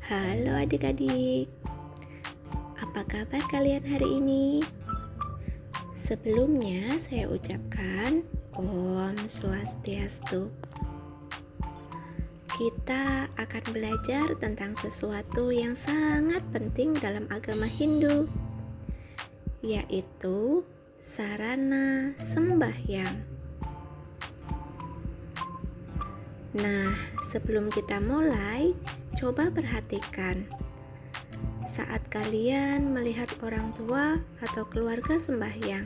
Halo adik-adik, apa kabar kalian hari ini? Sebelumnya saya ucapkan Om Swastiastu. Kita akan belajar tentang sesuatu yang sangat penting dalam agama Hindu, yaitu sarana sembahyang. Nah, sebelum kita mulai, coba perhatikan. Saat kalian melihat orang tua atau keluarga sembahyang,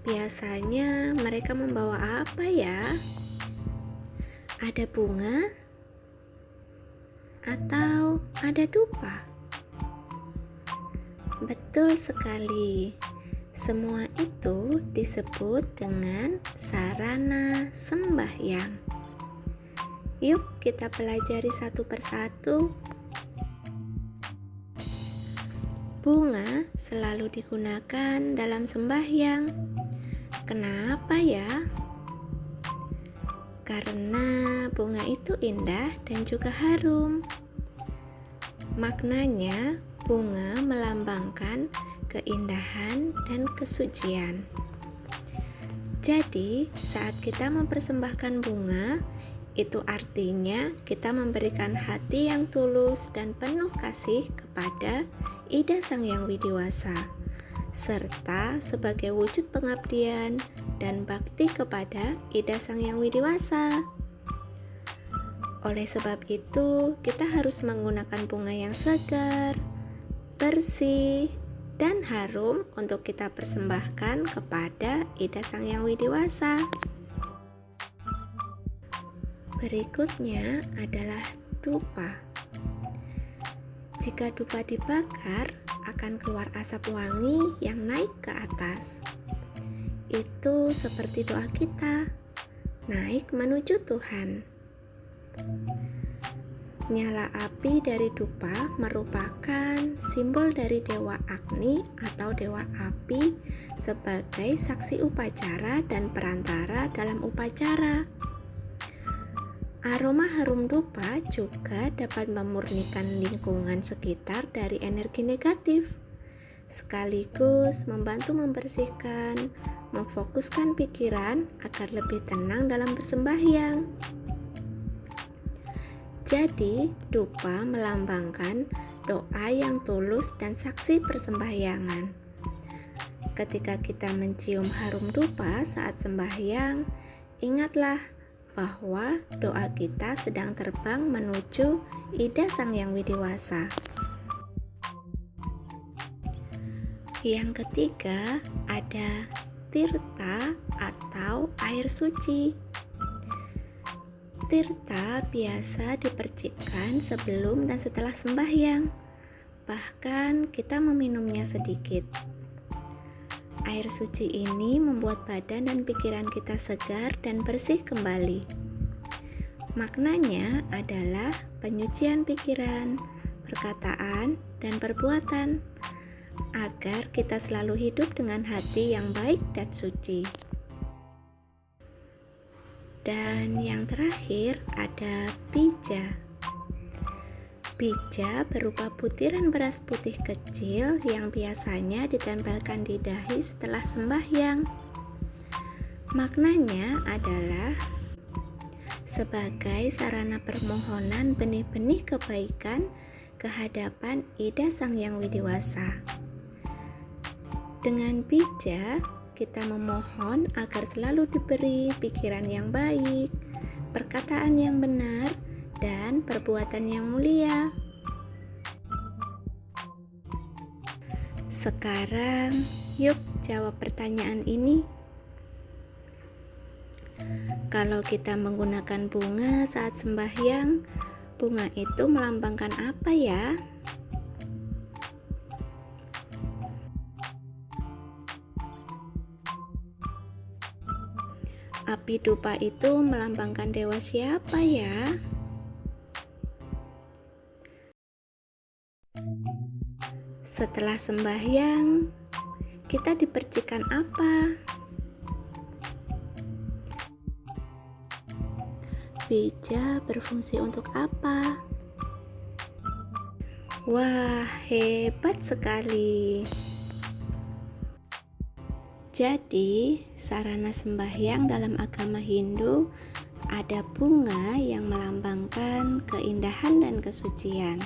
biasanya mereka membawa apa ya? Ada bunga? Atau ada dupa? Betul sekali. Semua itu disebut dengan sarana sembahyang. Yuk kita pelajari satu persatu. Bunga selalu digunakan dalam sembahyang. Kenapa ya? Karena bunga itu indah dan juga harum. Maknanya, bunga melambangkan keindahan dan kesucian. Jadi, saat kita mempersembahkan bunga, itu artinya kita memberikan hati yang tulus dan penuh kasih kepada Ida Sang Hyang Widiwasa, serta sebagai wujud pengabdian dan bakti kepada Ida Sang Hyang Widiwasa. Oleh sebab itu, kita harus menggunakan bunga yang segar, bersih, dan harum untuk kita persembahkan kepada Ida Sang Hyang Widiwasa. Berikutnya adalah dupa. Jika dupa dibakar, akan keluar asap wangi yang naik ke atas. Itu seperti doa kita, naik menuju Tuhan. Nyala api dari dupa merupakan simbol dari Dewa Agni atau Dewa Api sebagai saksi upacara dan perantara dalam upacara. Aroma harum dupa juga dapat memurnikan lingkungan sekitar dari energi negatif, sekaligus membantu membersihkan, memfokuskan pikiran agar lebih tenang dalam bersembahyang. Jadi, dupa melambangkan doa yang tulus dan saksi persembahyangan. Ketika kita mencium harum dupa saat sembahyang, ingatlah bahwa doa kita sedang terbang menuju Ida Sang Hyang Widiwasa. Yang ketiga ada tirta atau air suci. Tirta biasa dipercikkan sebelum dan setelah sembahyang, bahkan kita meminumnya sedikit. Air suci ini membuat badan dan pikiran kita segar dan bersih kembali. Maknanya adalah penyucian pikiran, perkataan, dan perbuatan, agar kita selalu hidup dengan hati yang baik dan suci. Dan yang terakhir ada bija. Bija berupa butiran beras putih kecil yang biasanya ditempelkan di dahi setelah sembahyang. Maknanya adalah sebagai sarana permohonan benih-benih kebaikan ke hadapan Ida Sang Hyang Widiwasa. Dengan bija, kita memohon agar selalu diberi pikiran yang baik, perkataan yang benar, dan perbuatan yang mulia. Sekarang, yuk jawab pertanyaan ini. Kalau kita menggunakan bunga saat sembahyang, bunga itu melambangkan apa ya? Api dupa itu melambangkan dewa siapa ya? Setelah sembahyang, kita dipercikan apa? Bija berfungsi untuk apa? Wah, hebat sekali. Jadi, sarana sembahyang dalam agama Hindu ada bunga yang melambangkan keindahan dan kesucian.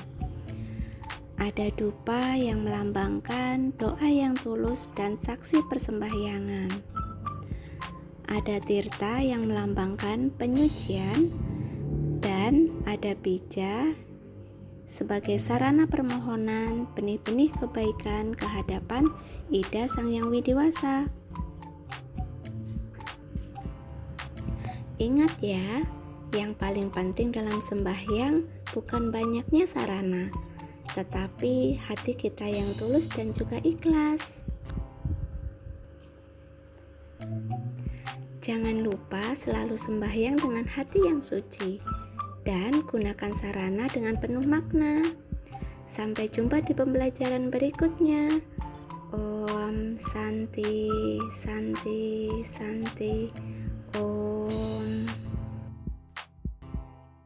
Ada dupa yang melambangkan doa yang tulus dan saksi persembahyangan. Ada tirta yang melambangkan penyucian, dan ada bija sebagai sarana permohonan benih-benih kebaikan ke hadapan Ida Sang Yang Widiwasa. Ingat ya, yang paling penting dalam sembahyang bukan banyaknya sarana, tetapi hati kita yang tulus dan juga ikhlas. Jangan lupa selalu sembahyang dengan hati yang suci dan gunakan sarana dengan penuh makna. Sampai jumpa di pembelajaran berikutnya. Om Santi, Santi, Santi.